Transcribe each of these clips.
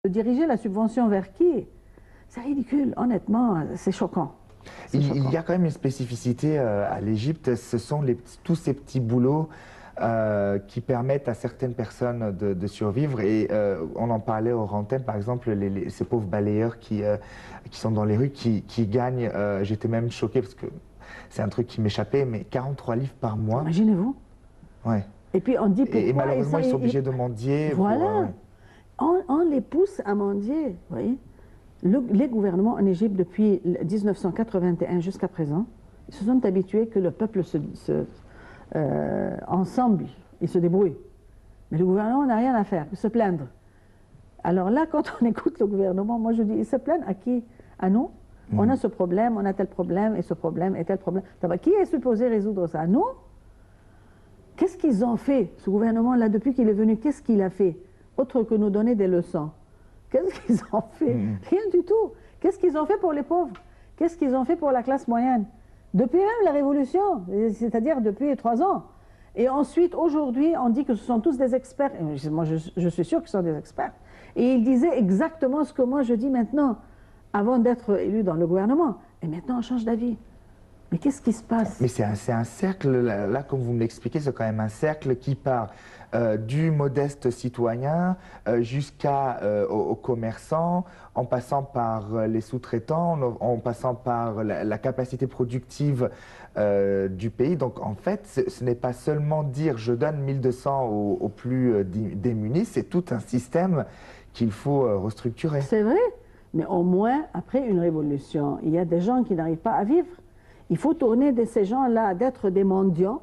De diriger la subvention vers qui? C'est ridicule, honnêtement, c'est choquant. Il y a quand même une spécificité à l'Égypte, ce sont tous ces petits boulots qui permettent à certaines personnes de survivre. Et on en parlait au Rantaine, par exemple, ces pauvres balayeurs qui sont dans les rues, qui gagnent, j'étais même choqué parce que c'est un truc qui m'échappait, mais 43 livres par mois. Imaginez-vous. Ouais. Et puis on dit pourquoi... Et malheureusement, ils sont obligés de mendier. Voilà. On les pousse à mendier, vous voyez. Les gouvernements en Égypte, depuis 1981 jusqu'à présent, ils se sont habitués que le peuple ensemble, il se débrouille. Mais le gouvernement n'a rien à faire, que se plaindre. Alors là, quand on écoute le gouvernement, moi je dis, ils se plaignent à qui? À nous? On a ce problème, on a tel problème, et ce problème, et tel problème. Qui est supposé résoudre ça? Nous? Qu'est-ce qu'ils ont fait, ce gouvernement-là, depuis qu'il est venu? Qu'est-ce qu'il a fait? Autre que nous donner des leçons. Qu'est-ce qu'ils ont fait? Rien du tout. Qu'est-ce qu'ils ont fait pour les pauvres? Qu'est-ce qu'ils ont fait pour la classe moyenne? Depuis même la Révolution, c'est-à-dire depuis 3 ans. Et ensuite, aujourd'hui, on dit que ce sont tous des experts. Et moi, je suis sûr qu'ils sont des experts. Et ils disaient exactement ce que moi je dis maintenant, avant d'être élu dans le gouvernement. Et maintenant, on change d'avis. Mais qu'est-ce qui se passe? Mais c'est un cercle, là, comme vous me l'expliquez, c'est quand même un cercle qui part du modeste citoyen aux commerçants, en passant par les sous-traitants, en passant par la capacité productive du pays. Donc en fait, ce n'est pas seulement dire je donne 1200 aux plus démunis, c'est tout un système qu'il faut restructurer. C'est vrai, mais au moins, après une révolution, il y a des gens qui n'arrivent pas à vivre. Il faut tourner de ces gens-là d'être des mendiants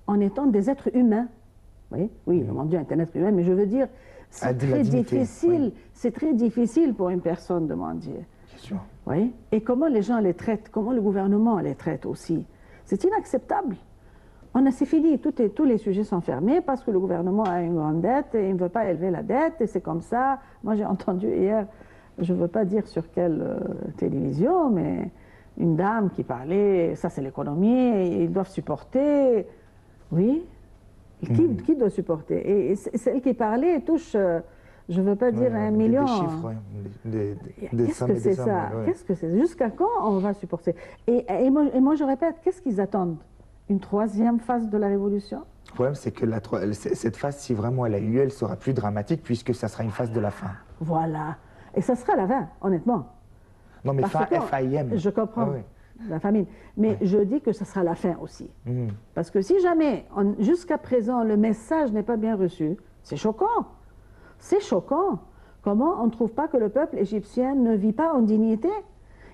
en étant des êtres humains. Vous voyez? Oui, le mendiant est un être humain, mais je veux dire, c'est très difficile. Oui. C'est très difficile pour une personne de mendier. Bien sûr. Vous voyez? Et comment les gens les traitent, comment le gouvernement les traite aussi. C'est inacceptable. C'est fini, tous les sujets sont fermés parce que le gouvernement a une grande dette et il ne veut pas élever la dette et c'est comme ça. Moi, j'ai entendu hier, je ne veux pas dire sur quelle télévision, mais une dame qui parlait, ça c'est l'économie, ils doivent supporter. Oui, qui doit supporter? Et celle qui parlait touche, je ne veux pas dire 1 million. Des chiffres, Qu'est-ce que c'est ça? Qu'est-ce que c'est? Jusqu'à quand on va supporter? Et moi je répète, qu'est-ce qu'ils attendent? Une 3e phase de la révolution? Le problème, c'est que cette phase, si vraiment elle a eu lieu, elle sera plus dramatique puisque ça sera une phase de la fin. Voilà. Et ça sera la fin, honnêtement. Non, mais FAIM. Je comprends, la famine. Mais je dis que ce sera la fin aussi. Parce que si jamais, jusqu'à présent, le message n'est pas bien reçu, c'est choquant. C'est choquant. Comment on ne trouve pas que le peuple égyptien ne vit pas en dignité?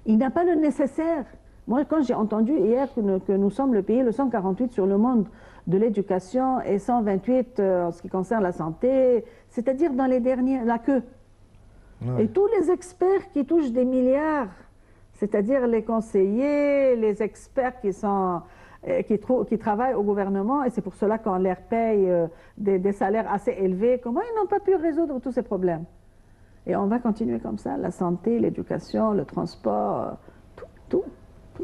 Il n'a pas le nécessaire. Moi, quand j'ai entendu hier que nous sommes le pays le 148 sur le monde de l'éducation et 128 en ce qui concerne la santé, c'est-à-dire dans les derniers, la queue. Et tous les experts qui touchent des milliards, c'est-à-dire les conseillers, les experts qui travaillent au gouvernement, et c'est pour cela qu'on leur paye des salaires assez élevés, comment ils n'ont pas pu résoudre tous ces problèmes? Et on va continuer comme ça, la santé, l'éducation, le transport, tout.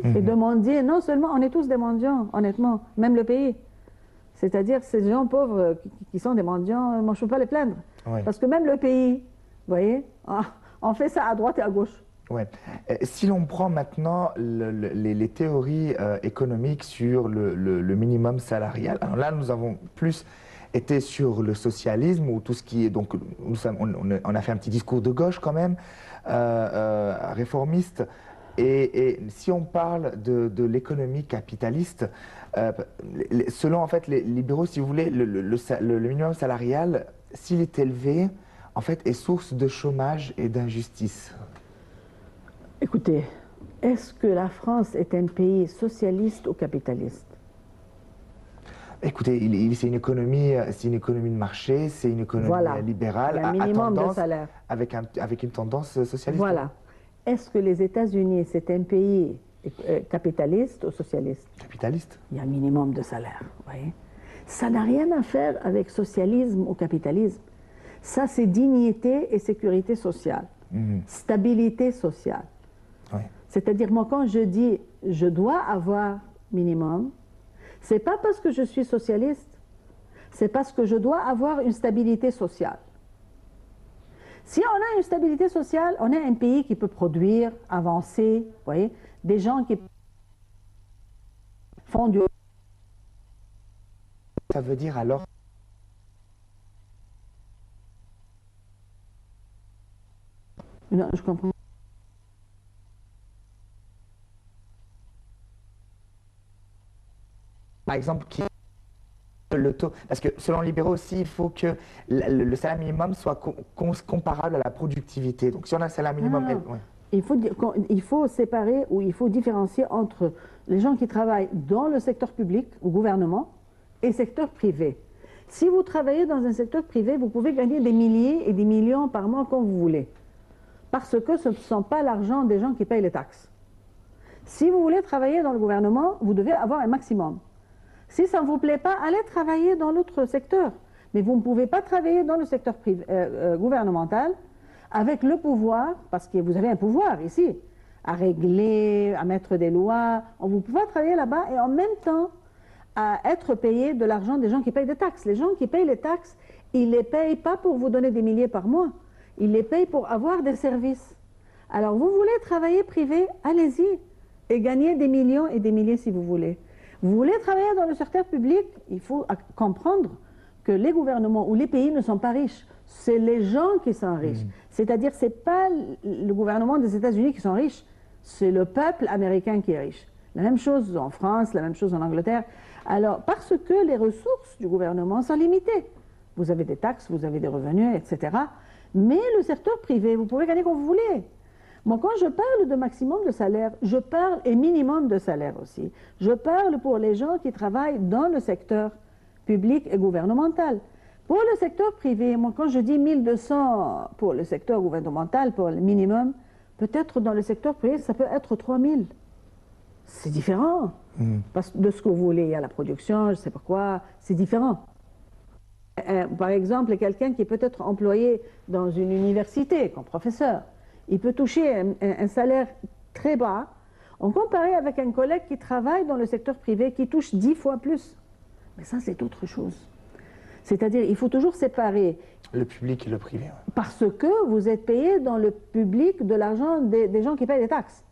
Et de mendier, non seulement, on est tous des mendiants, honnêtement, même le pays. C'est-à-dire ces gens pauvres qui sont des mendiants, moi je ne peux pas les plaindre. Parce que même le pays, vous voyez, on fait ça à droite et à gauche. Ouais. Si l'on prend maintenant les théories économiques sur le minimum salarial, alors là nous avons plus été sur le socialisme ou tout ce qui est, donc on a fait un petit discours de gauche quand même, réformiste, et si on parle de l'économie capitaliste, selon en fait les libéraux, si vous voulez, le minimum salarial, s'il est élevé, en fait, est source de chômage et d'injustice. Écoutez, est-ce que la France est un pays socialiste ou capitaliste? Écoutez, c'est une économie de marché, c'est une économie libérale, un minimum de salaire. Avec une tendance socialiste. Voilà. Est-ce que les États-Unis, c'est un pays capitaliste ou socialiste? Capitaliste. Il y a un minimum de salaire, vous voyez. Ça n'a rien à faire avec socialisme ou capitalisme. Ça, c'est dignité et sécurité sociale, stabilité sociale. C'est-à-dire, moi, quand je dis je dois avoir minimum, c'est pas parce que je suis socialiste, c'est parce que je dois avoir une stabilité sociale. Si on a une stabilité sociale, on est un pays qui peut produire, avancer, vous voyez, des gens qui font du... Ça veut dire alors... Non, je comprends. Par exemple, le taux, parce que selon les libéraux aussi, il faut que le salaire minimum soit comparable à la productivité. Donc si on a un salaire minimum... Ouais. Il faut séparer ou il faut différencier entre les gens qui travaillent dans le secteur public, au gouvernement, et le secteur privé. Si vous travaillez dans un secteur privé, vous pouvez gagner des milliers et des millions par mois comme vous voulez. Parce que ce ne sont pas l'argent des gens qui payent les taxes. Si vous voulez travailler dans le gouvernement, vous devez avoir un maximum. Si ça ne vous plaît pas, allez travailler dans l'autre secteur. Mais vous ne pouvez pas travailler dans le secteur gouvernemental avec le pouvoir, parce que vous avez un pouvoir ici, à régler, à mettre des lois. Vous pouvez travailler là-bas et en même temps à être payé de l'argent des gens qui payent des taxes. Les gens qui payent les taxes, ils ne les payent pas pour vous donner des milliers par mois. Ils les payent pour avoir des services. Alors vous voulez travailler privé, allez-y et gagnez des millions et des milliers si vous voulez. Vous voulez travailler dans le secteur public, il faut comprendre que les gouvernements ou les pays ne sont pas riches. C'est les gens qui sont riches. C'est-à-dire, ce n'est pas le gouvernement des États-Unis qui sont riches, c'est le peuple américain qui est riche. La même chose en France, la même chose en Angleterre. Alors, parce que les ressources du gouvernement sont limitées. Vous avez des taxes, vous avez des revenus, etc. Mais le secteur privé, vous pouvez gagner comme vous voulez. Moi, quand je parle de maximum de salaire, je parle et minimum de salaire aussi. Je parle pour les gens qui travaillent dans le secteur public et gouvernemental. Pour le secteur privé, moi, quand je dis 1200 pour le secteur gouvernemental, pour le minimum, peut-être dans le secteur privé, ça peut être 3000. C'est différent. Parce que de ce que vous voulez, il y a la production, je ne sais pas quoi, c'est différent. Par exemple, quelqu'un qui est peut-être employé dans une université comme professeur, il peut toucher un salaire très bas, en comparé avec un collègue qui travaille dans le secteur privé, qui touche 10 fois plus. Mais ça, c'est autre chose. C'est-à-dire, il faut toujours séparer... Le public et le privé. Ouais. Parce que vous êtes payé dans le public de l'argent des gens qui payent les taxes.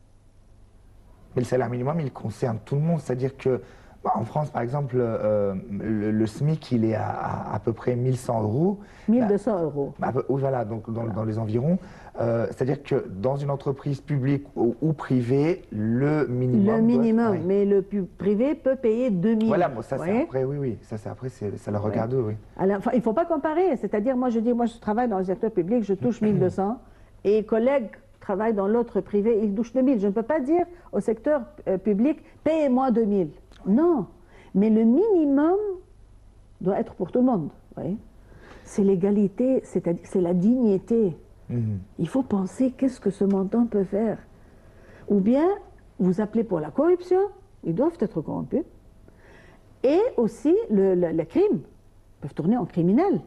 Mais le salaire minimum, il concerne tout le monde. C'est-à-dire que, en France, par exemple, le SMIC, il est à peu près 1100 euros. 1200 euros. Voilà, donc dans les environs. C'est-à-dire que dans une entreprise publique ou privée, le minimum... Le minimum, mais le privé peut payer 2000. Voilà, bon, ça c'est après, oui. Ça c'est après, ça le regarde, oui. Alors, enfin, il ne faut pas comparer. C'est-à-dire, moi je travaille dans le secteur public, je touche 1200, et collègues travaillent dans l'autre privé, ils touchent 2000. Je ne peux pas dire au secteur public, payez-moi 2000. Non, mais le minimum doit être pour tout le monde. C'est l'égalité, c'est-à-dire c'est la dignité. Il faut penser qu'est-ce que ce montant peut faire. Ou bien, vous appelez pour la corruption, ils doivent être corrompus. Et aussi, les crimes peuvent tourner en criminel.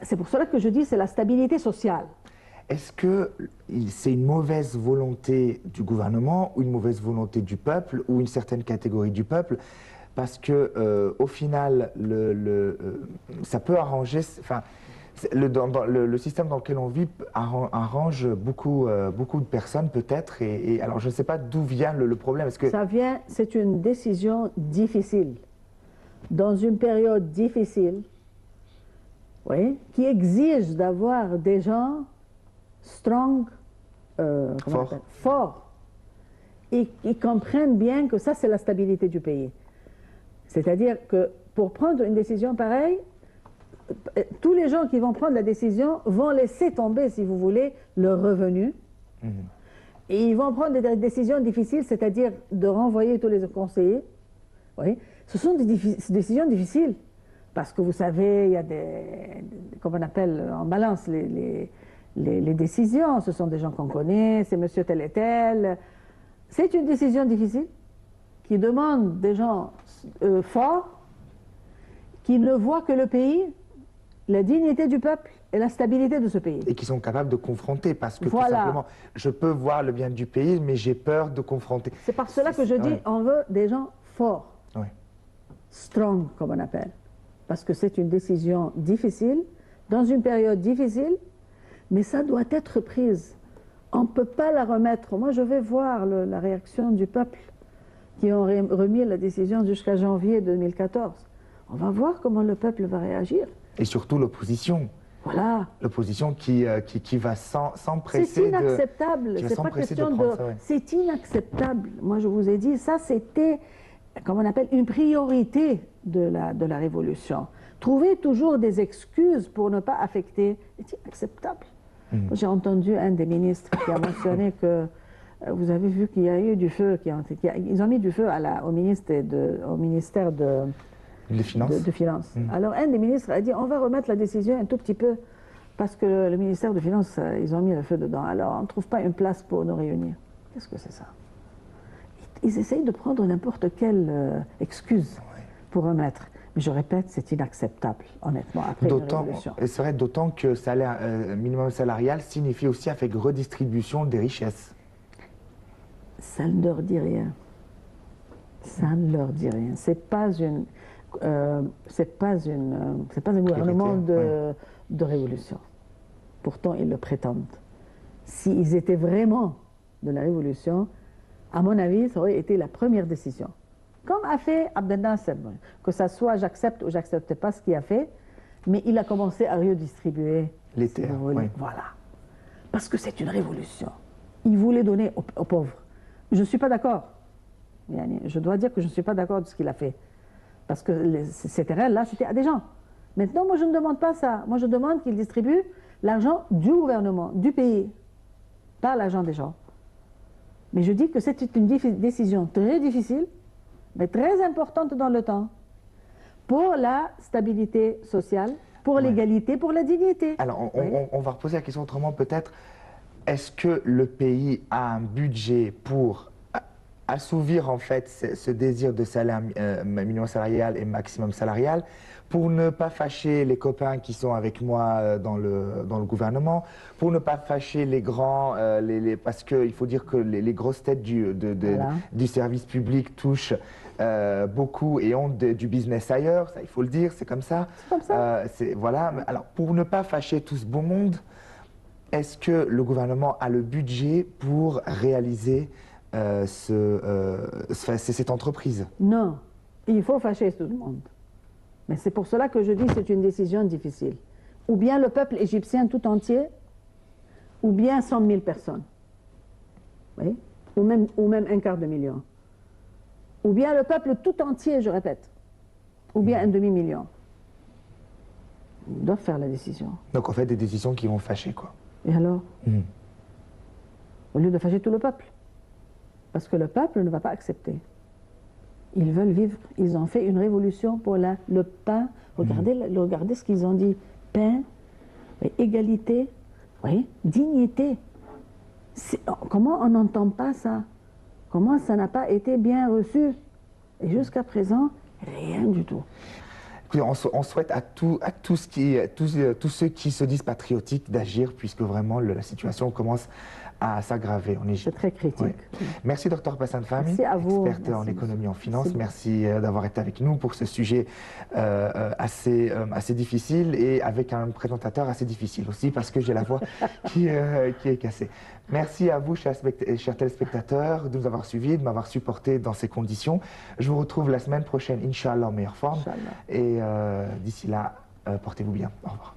C'est pour cela que je dis c'est la stabilité sociale. Est-ce que c'est une mauvaise volonté du gouvernement ou une mauvaise volonté du peuple ou une certaine catégorie du peuple? Parce que au final, ça peut arranger... Le système dans lequel on vit arrange beaucoup de personnes peut-être. Et alors je ne sais pas d'où vient le problème. Ça vient, c'est une décision difficile. Dans une période difficile, qui exige d'avoir des gens strong, forts, et qui comprennent bien que ça c'est la stabilité du pays. C'est-à-dire que pour prendre une décision pareille, tous les gens qui vont prendre la décision vont laisser tomber, si vous voulez, leur revenu. Et ils vont prendre des décisions difficiles, c'est-à-dire de renvoyer tous les conseillers. Ce sont des décisions difficiles. Parce que vous savez, il y a comme on appelle en balance les décisions. Ce sont des gens qu'on connaît, c'est monsieur tel et tel. C'est une décision difficile qui demande des gens forts qui ne voient que le pays, la dignité du peuple et la stabilité de ce pays. Et qui sont capables de confronter, parce que tout simplement, je peux voir le bien du pays, mais j'ai peur de confronter. C'est par cela que je dis, on veut des gens forts, strong, comme on appelle. Parce que c'est une décision difficile, dans une période difficile, Mais ça doit être prise. On ne peut pas la remettre. Moi, je vais voir la réaction du peuple qui ont remis la décision jusqu'à janvier 2014. On va voir comment le peuple va réagir. Et surtout l'opposition. Voilà. L'opposition qui va s'empresser. C'est inacceptable. C'est pas question de. C'est inacceptable. Moi, je vous ai dit, ça, c'était, comme on appelle, une priorité de la révolution. Trouver toujours des excuses pour ne pas affecter, c'est inacceptable. J'ai entendu un des ministres qui a mentionné que vous avez vu qu'il y a eu du feu, ils ont mis du feu au ministère de Finances. Alors un des ministres a dit on va remettre la décision un tout petit peu parce que le ministère de Finances, ils ont mis le feu dedans. Alors on ne trouve pas une place pour nous réunir. Qu'est-ce que c'est ça? Ils essayent de prendre n'importe quelle excuse pour remettre. Mais je répète, c'est inacceptable, honnêtement, après une révolution. Et serait d'autant que salaire minimum salarial signifie aussi avec redistribution des richesses. Ça ne leur dit rien. Ça ne leur dit rien. C'est pas un gouvernement de révolution. Pourtant, ils le prétendent. S'ils étaient vraiment de la révolution, à mon avis, ça aurait été la première décision. Comme a fait Abdel Nasser, que ça soit j'accepte ou j'accepte pas ce qu'il a fait, mais il a commencé à redistribuer les terres. Voilà. Parce que c'est une révolution. Il voulait donner aux pauvres. Je ne suis pas d'accord. Je dois dire que je ne suis pas d'accord de ce qu'il a fait. Parce que ces terrains-là, c'était à des gens. Maintenant, moi, je ne demande pas ça. Moi, je demande qu'il distribue l'argent du gouvernement, du pays, pas l'argent des gens. Mais je dis que c'est une décision très difficile, mais très importante dans le temps, pour la stabilité sociale, pour l'égalité, pour la dignité. Alors, on va reposer la question autrement peut-être. Est-ce que le pays a un budget pour assouvir en fait ce désir de salaire minimum salarial et maximum salarial, pour ne pas fâcher les copains qui sont avec moi dans le gouvernement, pour ne pas fâcher les grands, parce qu'il faut dire que les grosses têtes du service public touchent beaucoup et ont du business ailleurs, ça il faut le dire, c'est comme ça. C'est comme ça. Voilà. Alors pour ne pas fâcher tout ce beau monde, est-ce que le gouvernement a le budget pour réaliser cette entreprise? Non, il faut fâcher tout le monde. Mais c'est pour cela que je dis que c'est une décision difficile. Ou bien le peuple égyptien tout entier, ou bien 100 000 personnes. Oui? Ou même 1/4 million. Ou bien le peuple tout entier, je répète. Ou bien 1/2 million. Ils doivent faire la décision. Donc en fait des décisions qui vont fâcher, quoi. Et alors? Au lieu de fâcher tout le peuple. Parce que le peuple ne va pas accepter. Ils veulent vivre. Ils ont fait une révolution pour le pain. Regardez ce qu'ils ont dit. Pain, égalité, dignité. Comment on n'entend pas ça? Comment ça n'a pas été bien reçu? Et jusqu'à présent, rien du tout. On souhaite à tous ceux qui se disent patriotiques d'agir, puisque vraiment la situation commence à s'aggraver en Égypte. C'est très critique. Merci Dr Bassam Fahmy, experte en économie et en finance. Merci d'avoir été avec nous pour ce sujet assez difficile et avec un présentateur assez difficile aussi parce que j'ai la voix qui est cassée. Merci à vous, chers téléspectateurs, de nous avoir suivis, de m'avoir supporté dans ces conditions. Je vous retrouve la semaine prochaine, Inch'Allah, en meilleure forme. Et d'ici là, portez-vous bien. Au revoir.